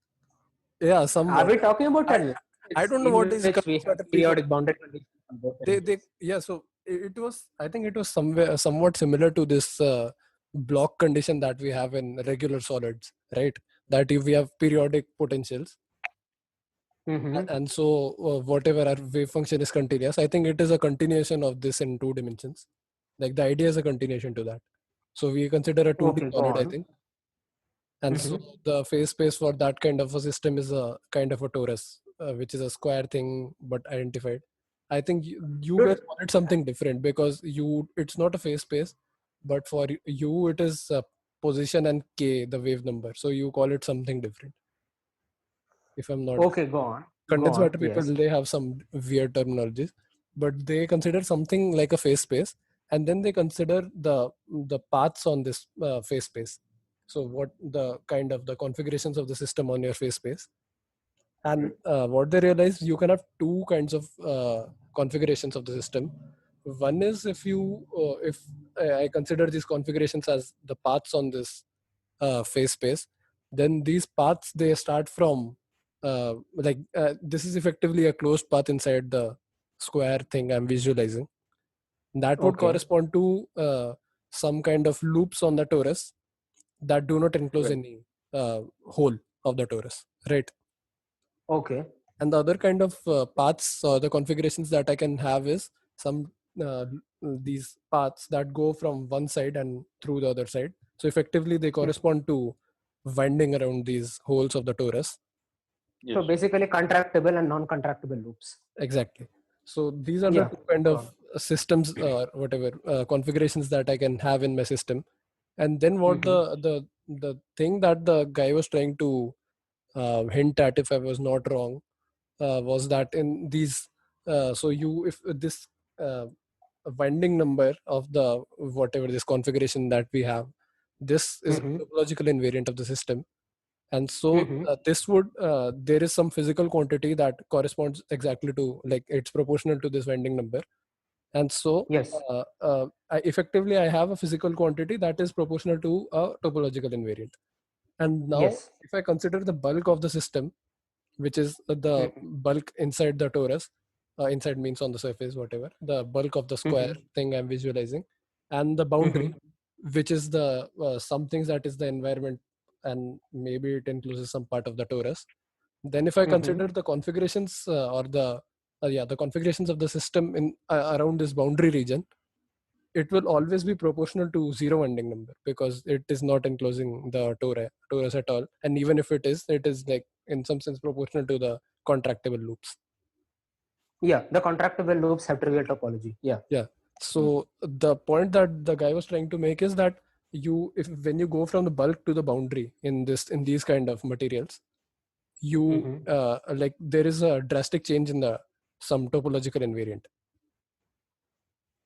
[SPEAKER 1] Yeah,
[SPEAKER 2] Are
[SPEAKER 1] somewhat.
[SPEAKER 2] we talking about
[SPEAKER 1] I,
[SPEAKER 2] a lattice
[SPEAKER 1] I don't know
[SPEAKER 2] in
[SPEAKER 1] what is
[SPEAKER 2] which we
[SPEAKER 1] condensed
[SPEAKER 2] have
[SPEAKER 1] matter people.
[SPEAKER 2] periodic boundary conditions on both
[SPEAKER 1] They
[SPEAKER 2] edges?
[SPEAKER 1] yeah. So it was. I think it was somewhat similar to this block condition that we have in regular solids, right? That if we have periodic potentials,
[SPEAKER 2] Mm-hmm.
[SPEAKER 1] and so whatever our wave function is continuous, I think it is a continuation of this in 2 dimensions. Like the idea is a continuation to that. So we consider a 2D
[SPEAKER 2] Okay, go
[SPEAKER 1] solid, I
[SPEAKER 2] on.
[SPEAKER 1] think. And so
[SPEAKER 2] Mm-hmm.
[SPEAKER 1] the phase space for that kind of a system is a kind of a torus, which is a square thing but identified. I think you guys call it something different because it's not a phase space, but for you it is position and k, the wave number. So you call it something different. If I'm not
[SPEAKER 2] Okay, go on. Go
[SPEAKER 1] condensed
[SPEAKER 2] on.
[SPEAKER 1] matter people,
[SPEAKER 2] Yes.
[SPEAKER 1] they have some weird terminologies, but they consider something like a phase space, and then they consider the paths on this phase space. So what the kind of the configurations of the system on your phase space, and what they realize, you can have two kinds of configurations of the system. One is if I consider these configurations as the paths on this phase space, then these paths, they start from this is effectively a closed path inside the square thing I'm visualizing. That would
[SPEAKER 2] Okay.
[SPEAKER 1] correspond to some kind of loops on the torus that do not enclose
[SPEAKER 3] Right.
[SPEAKER 1] any hole of the torus, right?
[SPEAKER 2] Okay.
[SPEAKER 1] And the other kind of paths or the configurations that I can have is some uh, these paths that go from one side and through the other side. So effectively they correspond to winding around these holes of the torus.
[SPEAKER 2] So
[SPEAKER 3] Yes.
[SPEAKER 2] basically contractible and non-contractible loops.
[SPEAKER 1] Exactly. So these are the
[SPEAKER 2] Yeah.
[SPEAKER 1] two kind
[SPEAKER 2] Go
[SPEAKER 1] of
[SPEAKER 2] on.
[SPEAKER 1] systems or whatever configurations that I can have in my system. And then what
[SPEAKER 2] Mm-hmm.
[SPEAKER 1] the thing that the guy was trying to hint at, if I was not wrong, was that in these so you if this winding number of the whatever this configuration that we have, this is
[SPEAKER 2] Mm-hmm.
[SPEAKER 1] a topological invariant of the system. And so
[SPEAKER 2] Mm-hmm.
[SPEAKER 1] this would there is some physical quantity that corresponds exactly to, like, it's proportional to this winding number. And so
[SPEAKER 2] Yes.
[SPEAKER 1] effectively I have a physical quantity that is proportional to a topological invariant. And now
[SPEAKER 2] Yes.
[SPEAKER 1] if I consider the bulk of the system, which is the
[SPEAKER 2] Mm-hmm.
[SPEAKER 1] bulk inside the torus, inside means on the surface, whatever, the bulk of the square
[SPEAKER 2] Mm-hmm.
[SPEAKER 1] thing I'm visualizing, and the boundary,
[SPEAKER 2] Mm-hmm.
[SPEAKER 1] which is the some things that is the environment, and maybe it includes some part of the torus. Then if I
[SPEAKER 2] Mm-hmm.
[SPEAKER 1] consider the configurations or the configurations of the system in around this boundary region, it will always be proportional to zero ending number because it is not enclosing the torus at all. And even if it is like in some sense proportional to the contractible loops.
[SPEAKER 2] Yeah. The contractible loops have trivial topology. Yeah.
[SPEAKER 1] Yeah.
[SPEAKER 3] Mm.
[SPEAKER 1] So the point that the guy was trying to make is that if when you go from the bulk to the boundary in these kind of materials, you
[SPEAKER 2] Mm-hmm.
[SPEAKER 1] like there is a drastic change in the some topological invariant.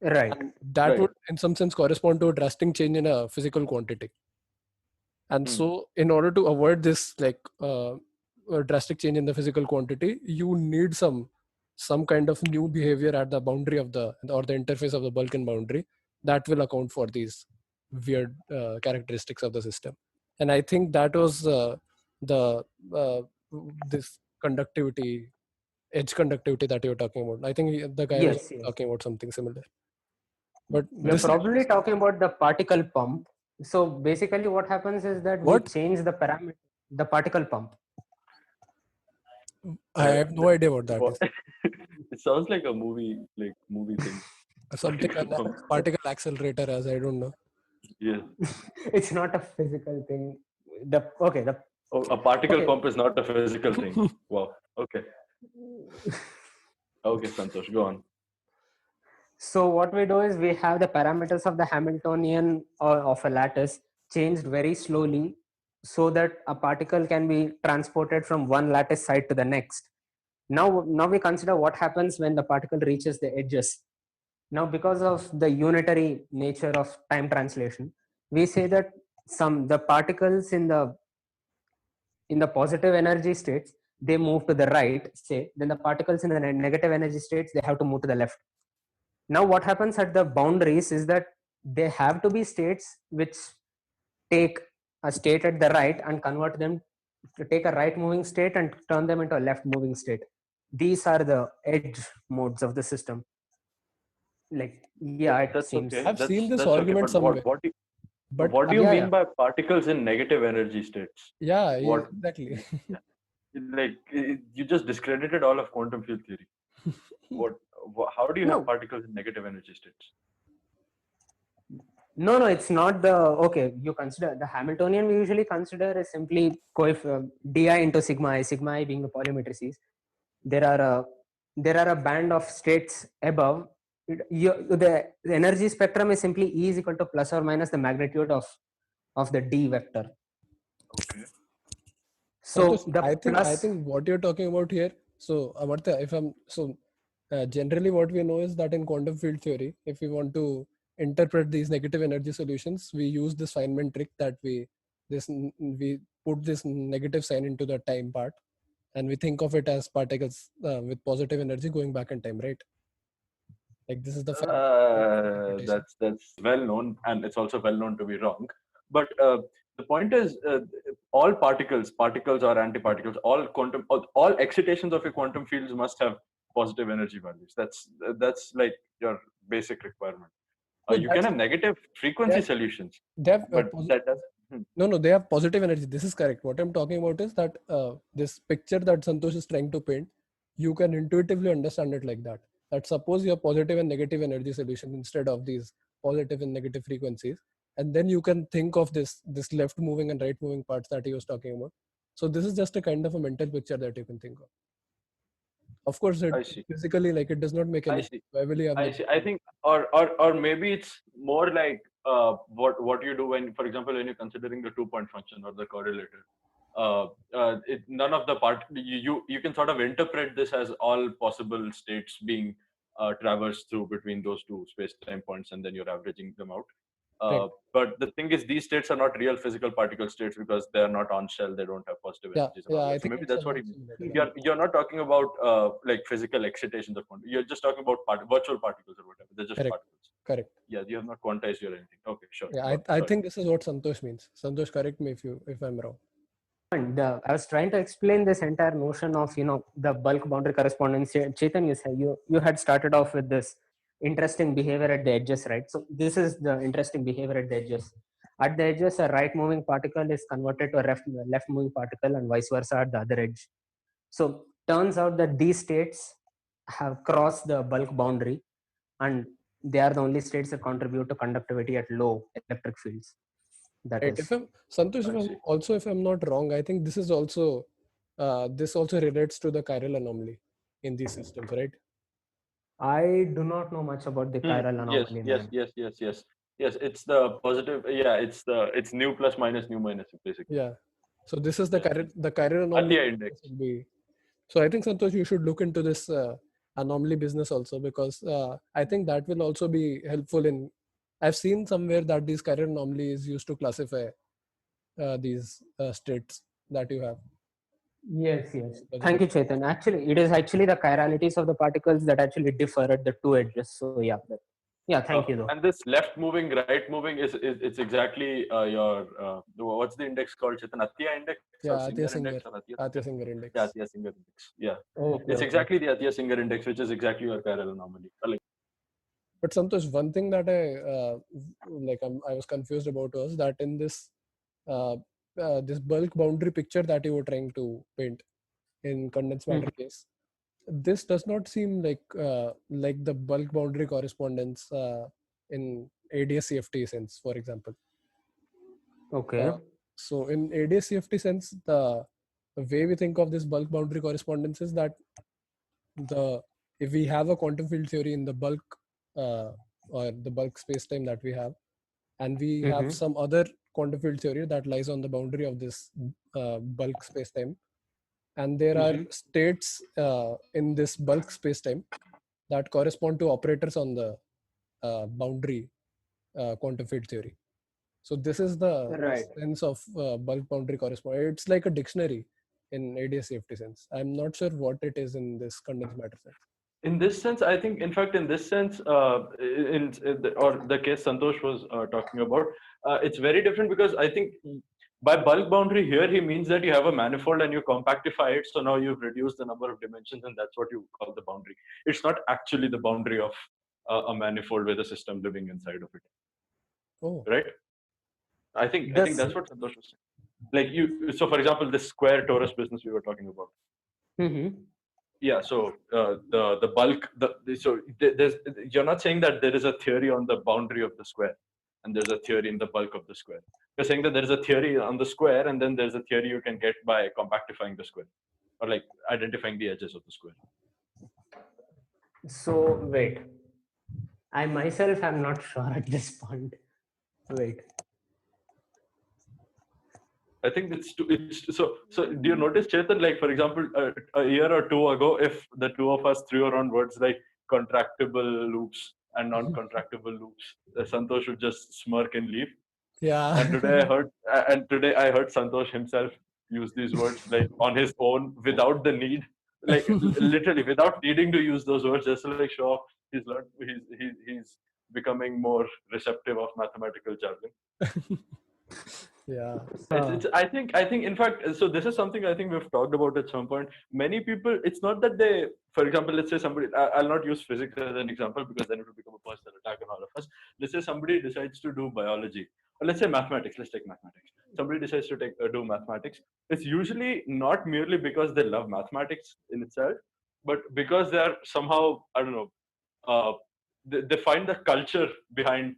[SPEAKER 2] Right.
[SPEAKER 1] And that
[SPEAKER 3] Right.
[SPEAKER 1] would in some sense correspond to a drastic change in a physical quantity. And
[SPEAKER 3] Hmm.
[SPEAKER 1] so in order to avoid this like a drastic change in the physical quantity, you need some kind of new behavior at the boundary of the or the interface of the bulk and boundary that will account for these weird characteristics of the system. And I think that was the uh, this conductivity, edge conductivity that you were talking about. I think the guy was
[SPEAKER 2] Yes. Yes.
[SPEAKER 1] talking about something similar. But
[SPEAKER 2] You're
[SPEAKER 1] this
[SPEAKER 2] probably talking about the particle pump. So basically, what happens is that we
[SPEAKER 1] what
[SPEAKER 2] change the parameter, the particle pump.
[SPEAKER 1] I have no idea what that is.
[SPEAKER 3] It sounds like a movie thing.
[SPEAKER 1] Something a
[SPEAKER 3] Particle pump.
[SPEAKER 1] particle accelerator, as I don't know.
[SPEAKER 3] Yes.
[SPEAKER 2] It's not a physical thing. The
[SPEAKER 3] Oh, a particle
[SPEAKER 2] okay.
[SPEAKER 3] pump is not a physical thing. Wow. Okay. Okay, Santosh, go on.
[SPEAKER 2] So what we do is we have the parameters of the Hamiltonian of a lattice changed very slowly so that a particle can be transported from one lattice side to the next. Now we consider what happens when the particle reaches the edges. Now, because of the unitary nature of time translation, we say that the particles in the positive energy states, they move to the right, say, then the particles in the negative energy states, they have to move to the left. Now what happens at the boundaries is that they have to be states which take a state at the right and convert them to take a right moving state and turn them into a left moving state. These are the edge modes of the system. Like, yeah, it
[SPEAKER 3] That's
[SPEAKER 2] seems.
[SPEAKER 3] okay.
[SPEAKER 1] I've seen this
[SPEAKER 3] That's okay.
[SPEAKER 1] argument
[SPEAKER 3] But
[SPEAKER 1] somewhere, but
[SPEAKER 3] what do you
[SPEAKER 2] Yeah,
[SPEAKER 3] mean
[SPEAKER 2] yeah.
[SPEAKER 3] by particles in negative energy states?
[SPEAKER 1] yeah,
[SPEAKER 3] What
[SPEAKER 1] exactly.
[SPEAKER 3] like you just discredited all of quantum field theory. What? How do you have
[SPEAKER 2] No,
[SPEAKER 3] particles in negative energy states?
[SPEAKER 2] no, it's not the, okay, you consider the Hamiltonian we usually consider is simply di into sigma I being the polymatrices. There are a band of states above. The energy spectrum is simply E is equal to plus or minus the magnitude of the D vector.
[SPEAKER 3] Okay.
[SPEAKER 2] So the
[SPEAKER 1] I
[SPEAKER 2] plus,
[SPEAKER 1] think what you're talking about here. So Amartya, if I'm so generally what we know is that in quantum field theory, if we want to interpret these negative energy solutions, we use this Feynman trick that we put this negative sign into the time part, and we think of it as particles with positive energy going back in time, right? Like this is the interpretation.
[SPEAKER 3] That's well known, and it's also well known to be wrong. But the point is, all particles or antiparticles, all excitations of your quantum fields must have positive energy values. That's like your basic requirement.
[SPEAKER 1] No,
[SPEAKER 3] You can have negative frequency
[SPEAKER 1] they
[SPEAKER 3] solutions,
[SPEAKER 1] they have
[SPEAKER 3] but that does.
[SPEAKER 1] no, they have positive energy. This is correct. What I'm talking about is that this picture that Santosh is trying to paint, you can intuitively understand it like that. That suppose you have positive and negative energy solution instead of these positive and negative frequencies, and then you can think of this left moving and right moving parts that he was talking about. So this is just a kind of a mental picture that you can think of. Of course, it
[SPEAKER 3] I see.
[SPEAKER 1] physically like it does not make
[SPEAKER 3] I
[SPEAKER 1] any.
[SPEAKER 3] see.
[SPEAKER 1] Why will you have
[SPEAKER 3] I see. I think, or maybe it's more like what you do when, for example, when you're considering the 2-point function or the correlator. None of the part you can sort of interpret this as all possible states being traversed through between those two space-time points, and then you're averaging them out.
[SPEAKER 1] Right.
[SPEAKER 3] But the thing is, these states are not real physical particle states because they are not on shell. They don't have positive
[SPEAKER 1] Yeah,
[SPEAKER 3] energies and all
[SPEAKER 1] yeah. I
[SPEAKER 3] that. So
[SPEAKER 1] think
[SPEAKER 3] maybe
[SPEAKER 1] it's
[SPEAKER 3] that's what
[SPEAKER 1] somewhat
[SPEAKER 3] he means.
[SPEAKER 1] similar to that.
[SPEAKER 3] You're not talking about like physical excitations of quantum. You're just talking about virtual particles or whatever. They're just
[SPEAKER 1] Correct.
[SPEAKER 3] particles.
[SPEAKER 1] Correct.
[SPEAKER 3] Yeah, you have not quantized or anything. Okay, sure.
[SPEAKER 1] Yeah,
[SPEAKER 3] Got it.
[SPEAKER 1] I
[SPEAKER 3] Sorry.
[SPEAKER 1] think this is what Santosh means. Santosh, correct me if I'm wrong.
[SPEAKER 2] and I was trying to explain this entire notion of the bulk boundary correspondence. Chetan, you had started off with this interesting behavior at the edges, right? So this is the interesting behavior at the edges. At the edges, a right moving particle is converted to a left moving particle, and vice versa at the other edge. So turns out that these states have crossed the bulk boundary, and they are the only states that contribute to conductivity at low electric fields. That
[SPEAKER 1] Right.
[SPEAKER 2] is,
[SPEAKER 1] If I'm Santosh,
[SPEAKER 3] I see.
[SPEAKER 1] if I'm not wrong, I think this is also this also relates to the chiral anomaly in these systems, right?
[SPEAKER 2] I do not know much about the chiral
[SPEAKER 3] Yes,
[SPEAKER 2] anomaly,
[SPEAKER 3] yes,
[SPEAKER 2] man.
[SPEAKER 3] yes, yes, yes. Yes, it's the positive. Yeah, it's nu plus minus nu minus basically.
[SPEAKER 1] Yeah. So this is the
[SPEAKER 3] Yes.
[SPEAKER 1] chiral anomaly.
[SPEAKER 3] Atiyah index.
[SPEAKER 1] Would be, so I think Santosh, you should look into this anomaly business also, because I think that will also be helpful in. I've seen somewhere that these chiral anomaly is used to classify these states that you have.
[SPEAKER 2] Yes, yes. Thank
[SPEAKER 1] Positive.
[SPEAKER 2] you, Chetan. Actually, it is actually the chiralities of the particles that actually differ at the two edges. So yeah, yeah. Thank you, though.
[SPEAKER 3] And this left moving, right moving is it's exactly your what's the index called, Chetan? Atiyah index or
[SPEAKER 1] Yeah,
[SPEAKER 3] Singer
[SPEAKER 1] Atiyah
[SPEAKER 3] index
[SPEAKER 1] Singer,
[SPEAKER 3] or Atiyah
[SPEAKER 1] Atiyah
[SPEAKER 3] Singer?
[SPEAKER 1] Singer
[SPEAKER 3] Yeah,
[SPEAKER 1] index.
[SPEAKER 3] Atiyah Singer index. Yeah,
[SPEAKER 2] Okay,
[SPEAKER 3] it's
[SPEAKER 2] okay.
[SPEAKER 3] exactly the Atiyah Singer index, which is exactly your chiral anomaly. Like,
[SPEAKER 1] But Santosh, one thing that I was confused about was that in uh, this bulk boundary picture that you were trying to paint in condensed matter case, this does not seem like the bulk boundary correspondence in ADS-CFT sense, for example.
[SPEAKER 2] Okay.
[SPEAKER 1] So in ADS-CFT sense, the way we think of this bulk boundary correspondence is that if we have a quantum field theory in the bulk or the bulk space-time that we have, and we have some other quantum field theory that lies on the boundary of this bulk space-time, and there are states in this bulk space-time that correspond to operators on the boundary quantum field theory. So this is the
[SPEAKER 2] Right.
[SPEAKER 1] sense of bulk boundary correspondence. It's like a dictionary in ADS-CFT sense. I'm not sure what it is in this condensed matter sense.
[SPEAKER 3] in this sense, I think, in fact, in this sense, or the case Santosh was talking about, it's very different because I think By bulk boundary here, he means that you have a manifold and you compactify it. So now you've reduced the number of dimensions, and that's what you call the boundary. It's not actually the boundary of a manifold with a system living inside of it,
[SPEAKER 1] Oh,
[SPEAKER 3] right? I think that's what Santosh was saying. Like so for example, this square torus business we were talking about. Yeah, so the bulk, there's, you're not saying that there is a theory on the boundary of the square and there's a theory in the bulk of the square. You're saying that there is a theory on the square and then there's a theory you can get by compactifying the square or like identifying the edges of the square.
[SPEAKER 2] So wait, I myself am not sure at this point. Wait.
[SPEAKER 3] I think it's so. Do you notice, Chetan? Like for example, a year or two ago, if the two of us threw around words like contractible loops and non-contractible loops, Santosh would just smirk and leave.
[SPEAKER 1] yeah.
[SPEAKER 3] And today I heard Santosh himself use these words like on his own without the need, like literally without needing to use those words, just to like show off he's learned. He's becoming more receptive of mathematical jargon.
[SPEAKER 1] Yeah.
[SPEAKER 3] I think in fact, so this is something I think we've talked about at some point. Many people, it's not that they, for example, let's say somebody, I'll not use physics as an example because then it will become a personal attack on all of us. Let's say somebody decides to do biology, or let's say mathematics. Let's take mathematics. Somebody decides to do mathematics. It's usually not merely because they love mathematics in itself, but because they're somehow, I don't know, they find the culture behind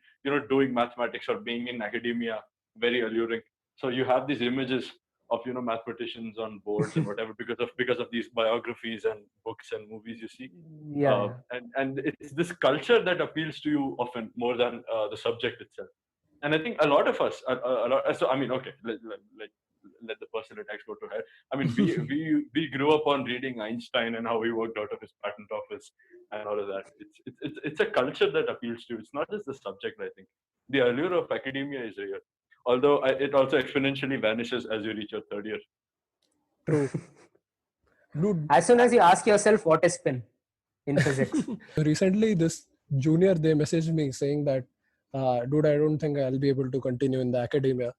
[SPEAKER 3] doing mathematics or being in academia very alluring. So you have these images of mathematicians on boards and whatever because of these biographies and books and movies you see. And it's this culture that appeals to you often more than the subject itself. And I think a lot of us, so I mean, okay, let the personal attacks go to head. I mean, we grew up on reading Einstein and how he worked out of his patent office and all of that. It's a culture that appeals to you. It's not just the subject. I think the allure of academia is real. Although it also exponentially vanishes as you reach your third year.
[SPEAKER 1] True. Dude,
[SPEAKER 2] as soon as you ask yourself what is spin in physics.
[SPEAKER 1] Recently, this junior, they messaged me saying that, dude, I don't think I'll be able to continue in the academia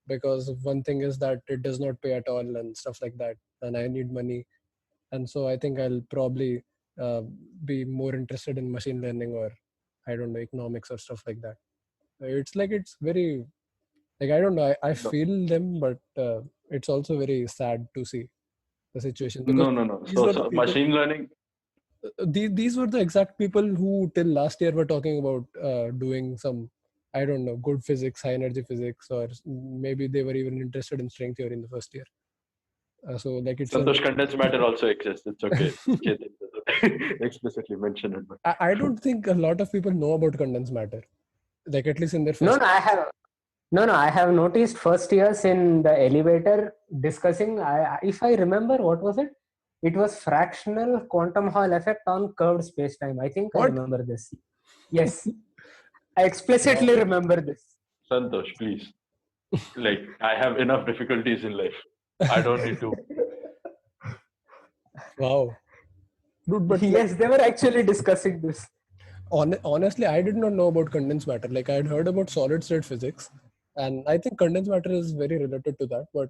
[SPEAKER 1] because one thing is that it does not pay at all and stuff like that. And I need money. And so I think I'll probably be more interested in machine learning or, I don't know, economics or stuff like that. It's like, it's very, like, I don't know, I feel them, but it's also very sad to see the situation.
[SPEAKER 3] No. So machine learning.
[SPEAKER 1] These were the exact people who till last year were talking about doing some, I don't know, good physics, high energy physics, or maybe they were even interested in string theory in the first year. So like it's
[SPEAKER 3] Santosh, condensed matter also exists. It's okay. Explicitly mention it. But
[SPEAKER 1] I don't think a lot of people know about condensed matter. Like at least in their
[SPEAKER 2] No,
[SPEAKER 1] first.
[SPEAKER 2] I have noticed first years in the elevator discussing. If I remember, what was it? It was fractional quantum Hall effect on curved space-time. I think
[SPEAKER 1] What?
[SPEAKER 2] I remember this. Yes, I explicitly remember this.
[SPEAKER 3] Santosh, please. Like I have enough difficulties in life. I don't need to.
[SPEAKER 1] Wow. Dude, but
[SPEAKER 2] yes, they were actually discussing this.
[SPEAKER 1] Honestly, I did not know about condensed matter. Like I had heard about solid state physics, and I think condensed matter is very related to that. But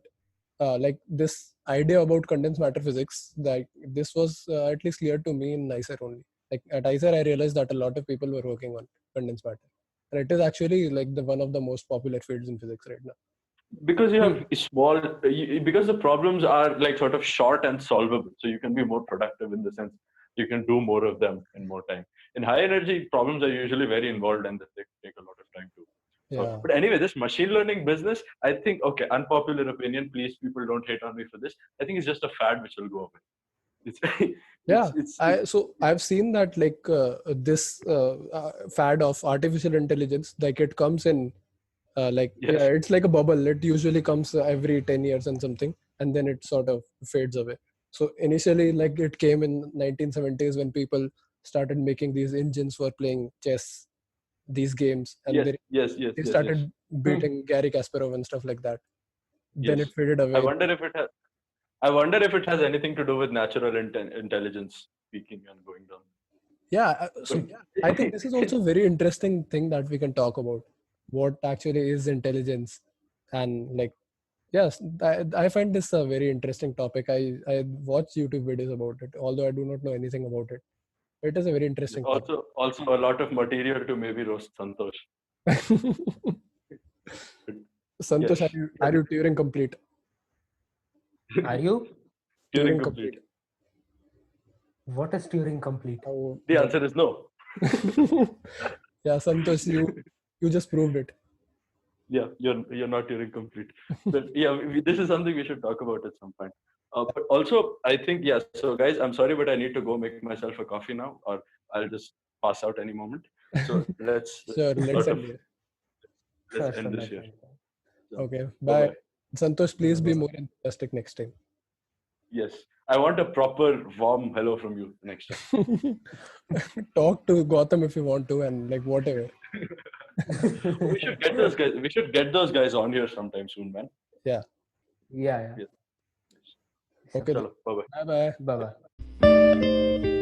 [SPEAKER 1] like this idea about condensed matter physics, like this was at least clear to me in ICER only. Like at ICER, I realized that a lot of people were working on condensed matter, and it is actually like one of the most popular fields in physics right now.
[SPEAKER 3] Because you have because the problems are like sort of short and solvable, so you can be more productive in the sense you can do more of them in more time. In high energy, problems are usually very involved and they take a lot of time too. So, but anyway, this machine learning business, I think, okay, unpopular opinion, please people don't hate on me for this. I think it's just a fad which will go away.
[SPEAKER 1] So I've seen that like this fad of artificial intelligence, like it comes in it's like a bubble. It usually comes every 10 years and something, and then it sort of fades away. So initially, like it came in 1970s when people started making these engines for playing chess, these games, and they started beating Garry Kasparov and stuff like that. Then it faded away.
[SPEAKER 3] I wonder if it has anything to do with natural intelligence peaking and going down.
[SPEAKER 1] Yeah, so I think this is also a very interesting thing that we can talk about. What actually is intelligence, and like Yes, I find this a very interesting topic. I watch YouTube videos about it, although I do not know anything about it. It is a very interesting topic.
[SPEAKER 3] Also a lot of material to maybe roast Santosh.
[SPEAKER 1] Santosh,
[SPEAKER 3] Yes.
[SPEAKER 1] are you Turing complete?
[SPEAKER 2] Are you?
[SPEAKER 3] Turing complete.
[SPEAKER 2] What is Turing complete?
[SPEAKER 1] How-
[SPEAKER 3] The answer is no.
[SPEAKER 1] Yeah, Santosh, you just proved it.
[SPEAKER 3] Yeah, you're not Turing complete. But yeah, this is something we should talk about at some point. But also, I think So guys, I'm sorry, but I need to go make myself a coffee now, or I'll just pass out any moment. So let's
[SPEAKER 1] Sure, let's
[SPEAKER 3] sort of
[SPEAKER 1] end here.
[SPEAKER 3] let's
[SPEAKER 2] Sure,
[SPEAKER 3] end this
[SPEAKER 2] that's
[SPEAKER 3] here.
[SPEAKER 2] fine.
[SPEAKER 3] So,
[SPEAKER 1] Okay,
[SPEAKER 3] bye-bye.
[SPEAKER 1] bye. Santosh, please be
[SPEAKER 2] Bye-bye.
[SPEAKER 1] more enthusiastic next time.
[SPEAKER 3] Yes, I want a proper warm hello from you next time.
[SPEAKER 1] Talk to Gautam if you want to, and like whatever.
[SPEAKER 3] We should get those guys. We should get those guys on here sometime soon, man.
[SPEAKER 1] Yeah.
[SPEAKER 2] Yeah.
[SPEAKER 3] Yes.
[SPEAKER 1] Okay.
[SPEAKER 3] Chalo, bye-bye.
[SPEAKER 1] Bye bye.
[SPEAKER 2] Bye bye.